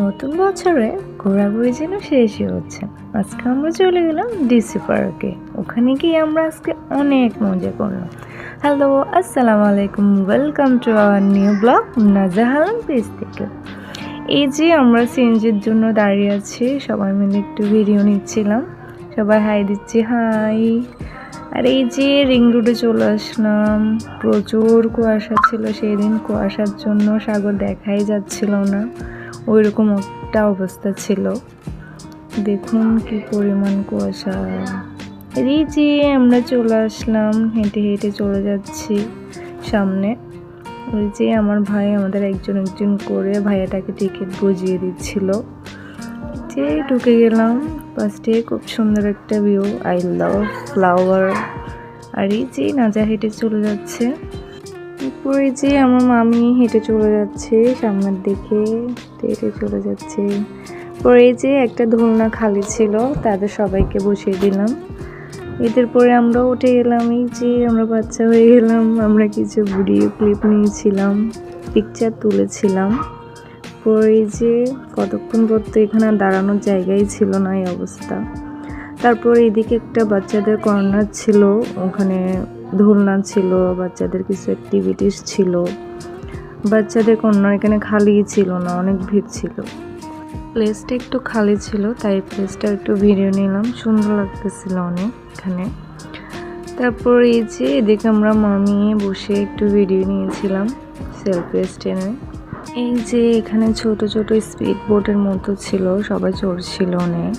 নতুন বছরে ঘোরাঘুরি যেন শেষই হচ্ছে। আজকে আমরা চলে গেলাম ডিসি পার্কে। ওখানে গিয়ে আমরা আজকে অনেক মজা করলাম। হ্যালো, আসসালামু আলাইকুম, welcome to our new blog নাজাহালাম পেজ থেকে। এই যে আমরা সিএনজির জন্য দাঁড়িয়ে আছি, সবাই মিলে একটু ভিডিও নিচ্ছিলাম, সবাই হাই দিচ্ছি, হাই। আর এই যে রিং রোডে চলে আসলাম, প্রচুর কুয়াশা ছিল সেই দিন। কুয়াশার জন্য সাগর দেখাই যাচ্ছিল না, ওই রকম একটা অবস্থা ছিল। দেখুন কি পরিমাণ কুয়াশা। এই যে আমরা চলে আসলাম, হেঁটে হেঁটে চলে যাচ্ছি সামনে। ওই যে আমার ভাই আমাদের একজন একজন করে ভাইয়াটাকে টিকিট বুঝিয়ে দিচ্ছিল। যে ঢুকে গেলাম, ফার্স্টে খুব সুন্দর একটা ভিউ, আই লাভ ফ্লাওয়ার। আর এই যে নাজা হেঁটে চলে যাচ্ছে। এরপরে যে আমার মামি হেঁটে চলে যাচ্ছে সামনের দিকে, হেঁটে চলে যাচ্ছে। পরে যে একটা দোলনা খালি ছিল, তাদের সবাইকে বসিয়ে দিলাম। এদের পরে আমরা উঠে গেলাম। এই যে আমরা বাচ্চা হয়ে গেলাম, আমরা কিছু ভিডিও ক্লিপ নিয়েছিলাম, পিকচার তুলেছিলাম। পরে যে কতক্ষণ পর্যন্ত এখানে দাঁড়ানোর জায়গাই ছিল না, এই অবস্থা। তারপর এদিকে একটা বাচ্চাদের কর্নার ছিল, ওখানে দোলনা ছিল, বাচ্চাদের কিছু অ্যাক্টিভিটিস ছিল। বাচ্চাদের কর্নার এখানে খালি ছিল না, অনেক ভিড় ছিল। প্লেসটা একটু খালি ছিল, তাই প্লেসটা একটু ভিডিও নিলাম, সুন্দর লাগতেছিল অনেক এখানে। তারপর এই যে এদিকে আমরা মামি বসে একটু ভিডিও নিয়েছিলাম, সেলফি স্ট্যান্ডে। এই যে এখানে ছোট ছোট স্পিড বোটের মতো ছিল, সবাই চড়ছিল অনেক।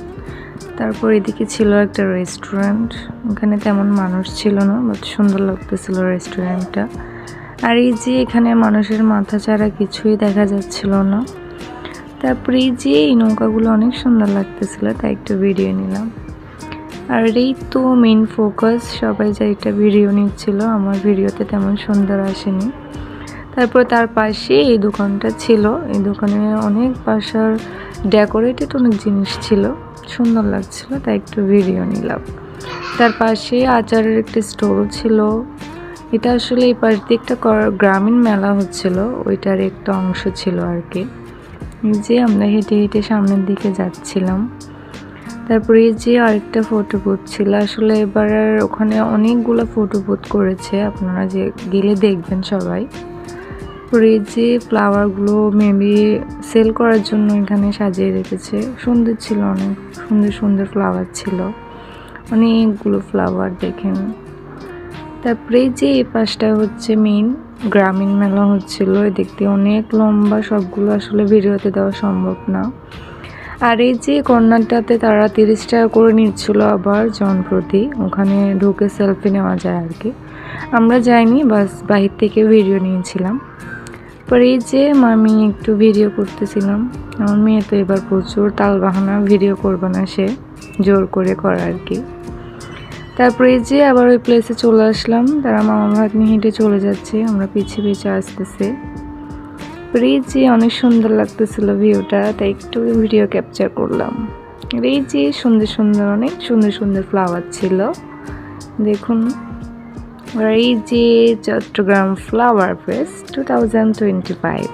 তারপর এদিকে ছিল একটা রেস্টুরেন্ট, ওখানে তেমন মানুষ ছিল না, বাট সুন্দর লাগতেছিল রেস্টুরেন্টটা। আর এই যে এখানে মানুষের মাথা ছাড়া কিছুই দেখা যাচ্ছিল না। তারপরে এই যে এই নৌকাগুলো অনেক সুন্দর লাগতেছিল, তাই একটু ভিডিও নিলাম। আর এই তো মেইন ফোকাস, সবাই যা একটা ভিডিও নিচ্ছিল, আমার ভিডিওতে তেমন সুন্দর আসেনি। তারপর তার পাশে এই দোকানটা ছিল, এই দোকানে অনেক বাসার ডেকোরেটেড অনেক জিনিস ছিল, সুন্দর লাগছিল, তাই একটু ভিডিও নিলাম। তার পাশে আচারের একটা স্টল ছিল। এটা আসলে এই পাশ দিয়ে একটা গ্রামীণ মেলা হচ্ছিল, ওইটার একটা অংশ ছিল আর কি। যে আমরা হেঁটে হেঁটে সামনের দিকে যাচ্ছিলাম। তারপরে এই যে আরেকটা ফটো বুথ ছিল, আসলে এবার ওখানে অনেকগুলো ফটো বুথ করেছে, আপনারা যে গেলে দেখবেন সবাই। পরে যে ফ্লাওয়ারগুলো মেবি সেল করার জন্য এখানে সাজিয়ে রেখেছে, সুন্দর ছিল, অনেক সুন্দর সুন্দর ফ্লাওয়ার ছিল, অনেকগুলো ফ্লাওয়ার দেখেন। তারপরে যে এই পাশটা হচ্ছে মেইন গ্রামীণ মেলা হচ্ছিল, দেখতে অনেক লম্বা, সবগুলো আসলে ভিডিওতে দেওয়া সম্ভব না। আর এই যে কর্নারটাতে তারা 30 টাকা করে নিচ্ছিল আবার জনপ্রতি, ওখানে ঢুকে সেলফি নেওয়া যায় আর কি। আমরা যাইনি, বাস বাহির থেকে ভিডিও নিয়েছিলাম। পরে এই যে আমি একটু ভিডিও করতেছিলাম, আমার মেয়ে তো এবার প্রচুর তালবাহানা, ভিডিও করবে না সে, জোর করে করা আর কি। তারপরে এই যে আবার ওই প্লেসে চলে আসলাম, তারা মামা ভাগ্নি হেঁটে চলে যাচ্ছে, আমরা পিছিয়ে পিছিয়ে আসতেছে। পরে এই যে অনেক সুন্দর লাগতেছিল ভিউটা, তাই একটু ভিডিও ক্যাপচার করলাম। এই যে সুন্দর সুন্দর অনেক সুন্দর সুন্দর ফ্লাওয়ার ছিল, দেখুন। আর এই যে চট্টগ্রাম ফ্লাওয়ার ফেস্ট 2025।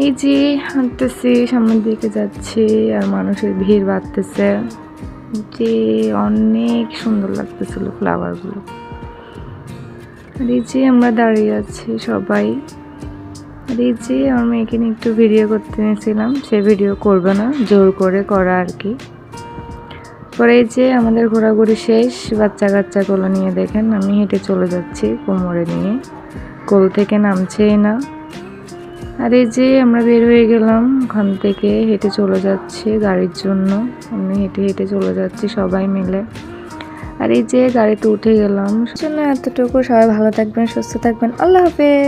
এই যে হাঁটতেছি, সামনের দিকে যাচ্ছি, আর মানুষের ভিড় বাড়তেছে, যে অনেক সুন্দর লাগতেছিল ফ্লাওয়ারগুলো। আর এই যে আমরা দাঁড়িয়ে আছি সবাই। আর এই যে আমার মেয়েকে নিয়ে একটু ভিডিও করতে নিয়েছিলাম, সে ভিডিও করবে না, জোর করে করা আর কি। পরে এই যে আমাদের ঘোরাঘুরি শেষ, বাচ্চা কাচ্চাগুলো নিয়ে দেখেন আমি হেঁটে চলে যাচ্ছি কোমরে নিয়ে, কোল থেকে নামছেই না। আর এই যে আমরা বের হয়ে গেলাম ওখান থেকে, হেঁটে চলে যাচ্ছি গাড়ির জন্য, আমি হেঁটে হেঁটে চলে যাচ্ছি সবাই মিলে। আর এই যে গাড়িতে উঠে গেলাম। জন্য এতটুকু, সবাই ভালো থাকবেন, সুস্থ থাকবেন, আল্লাহ হাফেজ।